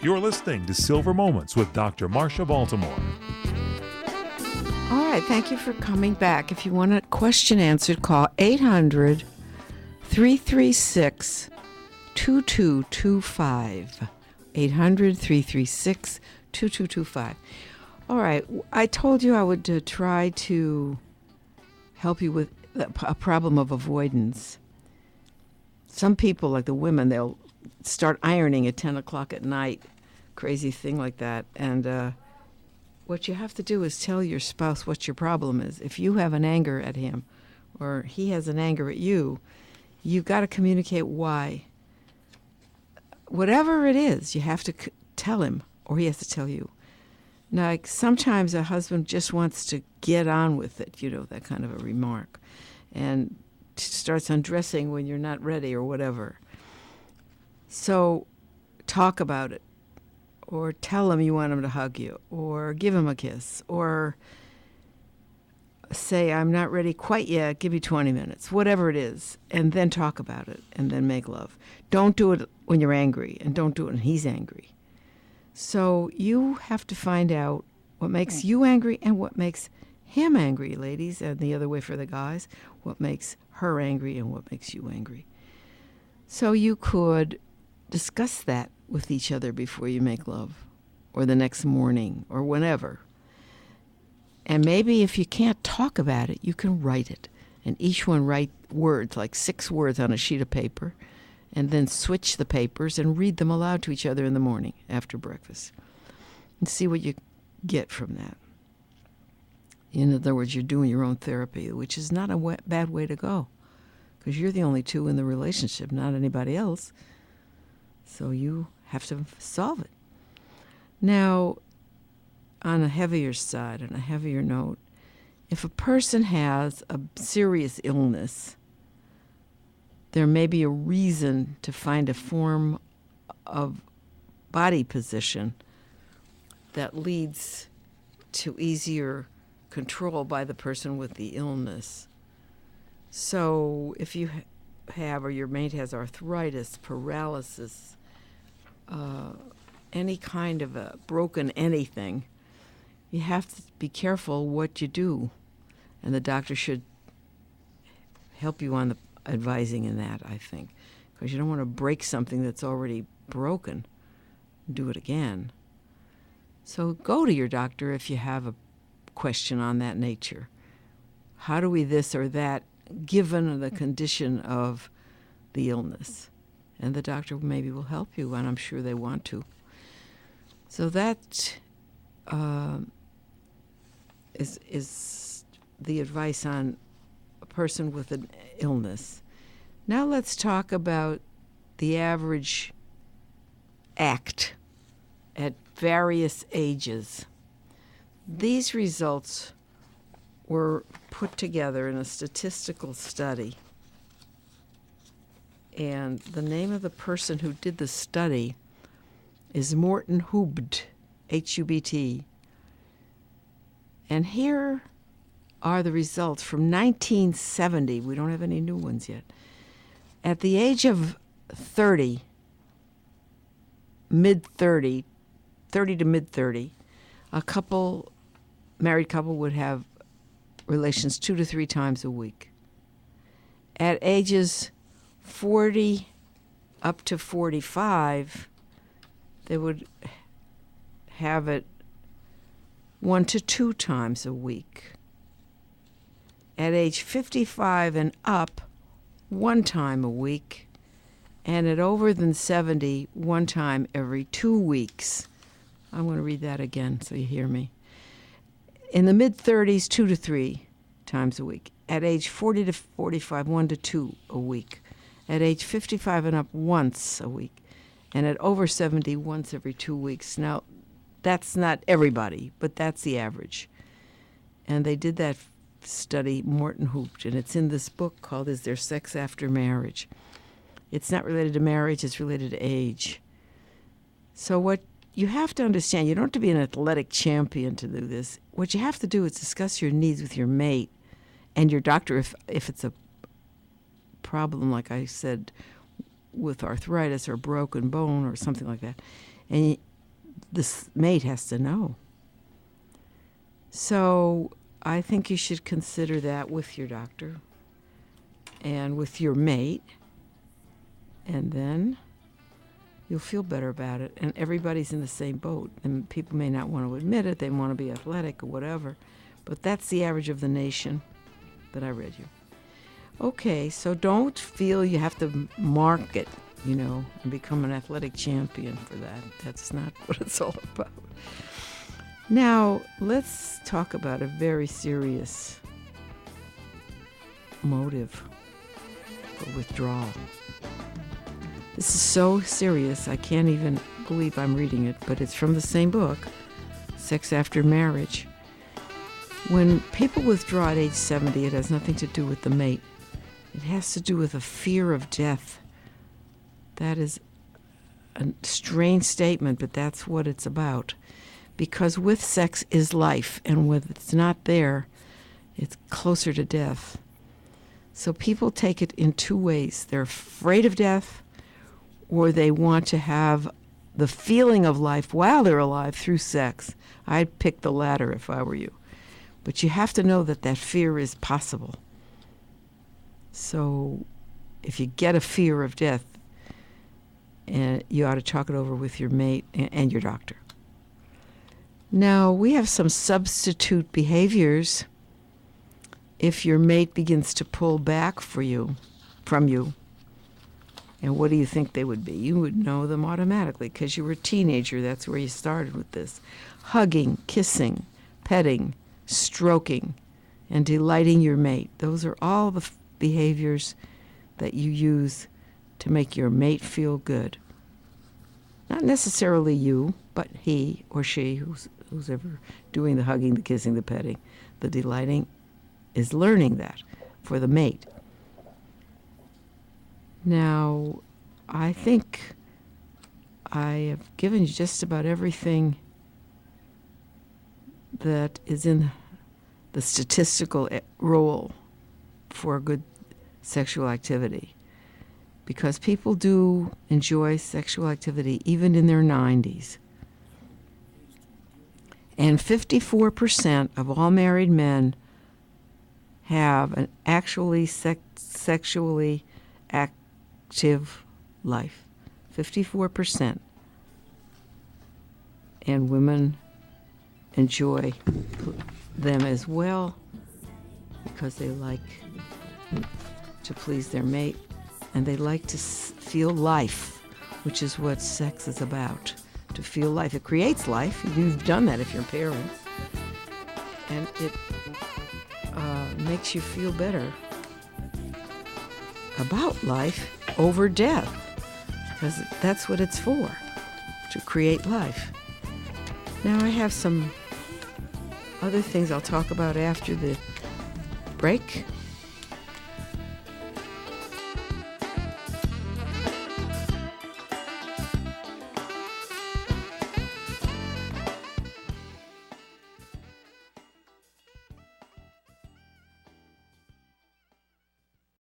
You're listening to Silver Moments with Dr. Marsha Baltimore. All right, thank you for coming back. If you want a question answered, call 800-336-2225. 800-336-2225. All right, I told you I would try to help you with a problem of avoidance. Some people, like the women, they'll start ironing at 10 o'clock at night, crazy thing like that. And what you have to do is tell your spouse what your problem is. If you have an anger at him or he has an anger at you, you've got to communicate why. Whatever it is, you have to tell him, or he has to tell you. Now, like, sometimes a husband just wants to get on with it, that kind of a remark, and starts undressing when you're not ready or whatever. So talk about it, or tell him you want him to hug you, or give him a kiss, or say, I'm not ready quite yet, give me 20 minutes, whatever it is, and then talk about it, and then make love. Don't do it when you're angry, and don't do it when he's angry. So you have to find out what makes you angry and what makes him angry, ladies, and the other way for the guys, what makes her angry and what makes you angry. So you could discuss that with each other before you make love, or the next morning, or whenever. And maybe if you can't talk about it, you can write it. And each one write words, like 6 words on a sheet of paper, and then switch the papers and read them aloud to each other in the morning after breakfast. And see what you get from that. In other words, you're doing your own therapy, which is not a bad way to go, because you're the only two in the relationship, not anybody else. So you have to solve it. Now, on a heavier side, on a heavier note, if a person has a serious illness, there may be a reason to find a form of body position that leads to easier control by the person with the illness. So if you have, or your mate has, arthritis, paralysis, any kind of a broken anything, you have to be careful what you do. And the doctor should help you on the advising in that, I think, because you don't want to break something that's already broken and do it again. So go to your doctor if you have a question on that nature. How do we this or that, given the condition of the illness? And the doctor maybe will help you, and I'm sure they want to. So that is the advice on a person with an illness. Now let's talk about the average act at various ages. These results were put together in a statistical study. And the name of the person who did the study is Morton Hubt, H-U-B-T. And here are the results from 1970. We don't have any new ones yet. At the age of 30, mid-30, 30 to mid-30, a married couple would have relations 2 to 3 times a week. At ages 40 up to 45, they would have it 1 to 2 times a week. At age 55 and up, 1 time a week. And at over than 70, 1 time every 2 weeks. I'm going to read that again so you hear me. In the mid-30s, 2 to 3 times a week. At age 40 to 45, 1 to 2 a week. At age 55 and up, once a week. And at over 70, once every 2 weeks. Now, that's not everybody, but that's the average. And they did that study, Morton Hubt, and it's in this book called Is There Sex After Marriage? It's not related to marriage, it's related to age. So what you have to understand, you don't have to be an athletic champion to do this. What you have to do is discuss your needs with your mate and your doctor if it's a problem, like I said, with arthritis or broken bone or something like that. And this mate has to know. So I think you should consider that with your doctor and with your mate, and then you'll feel better about it. And everybody's in the same boat. And people may not want to admit it. They want to be athletic or whatever. But that's the average of the nation that I read you. Okay, so don't feel you have to mark it, and become an athletic champion for that. That's not what it's all about. Now, let's talk about a very serious motive for withdrawal. This is so serious, I can't even believe I'm reading it, but it's from the same book, Sex After Marriage. When people withdraw at age 70, it has nothing to do with the mate. It has to do with a fear of death. That is a strange statement, but that's what it's about. Because with sex is life, and when it's not there, it's closer to death. So people take it in two ways. They're afraid of death, or they want to have the feeling of life while they're alive through sex. I'd pick the latter if I were you. But you have to know that that fear is possible. So if you get a fear of death, you ought to talk it over with your mate and your doctor. Now, we have some substitute behaviors if your mate begins to pull back from you. And what do you think they would be? You would know them automatically because you were a teenager. That's where you started with this. Hugging, kissing, petting, stroking, and delighting your mate. Those are all the behaviors that you use to make your mate feel good. Not necessarily you, but he or she, who's ever doing the hugging, the kissing, the petting, the delighting, is learning that for the mate. Now, I think I have given you just about everything that is in the statistical role for good sexual activity. Because people do enjoy sexual activity even in their 90s. And 54% of all married men have an actually sexually active life. 54%. And women enjoy them as well because they like to please their mate and they like to feel life, which is what sex is about. To feel life. It creates life. You've done that if you're parents. And it makes you feel better about life over death. Because that's what it's for, to create life. Now I have some other things I'll talk about after the break.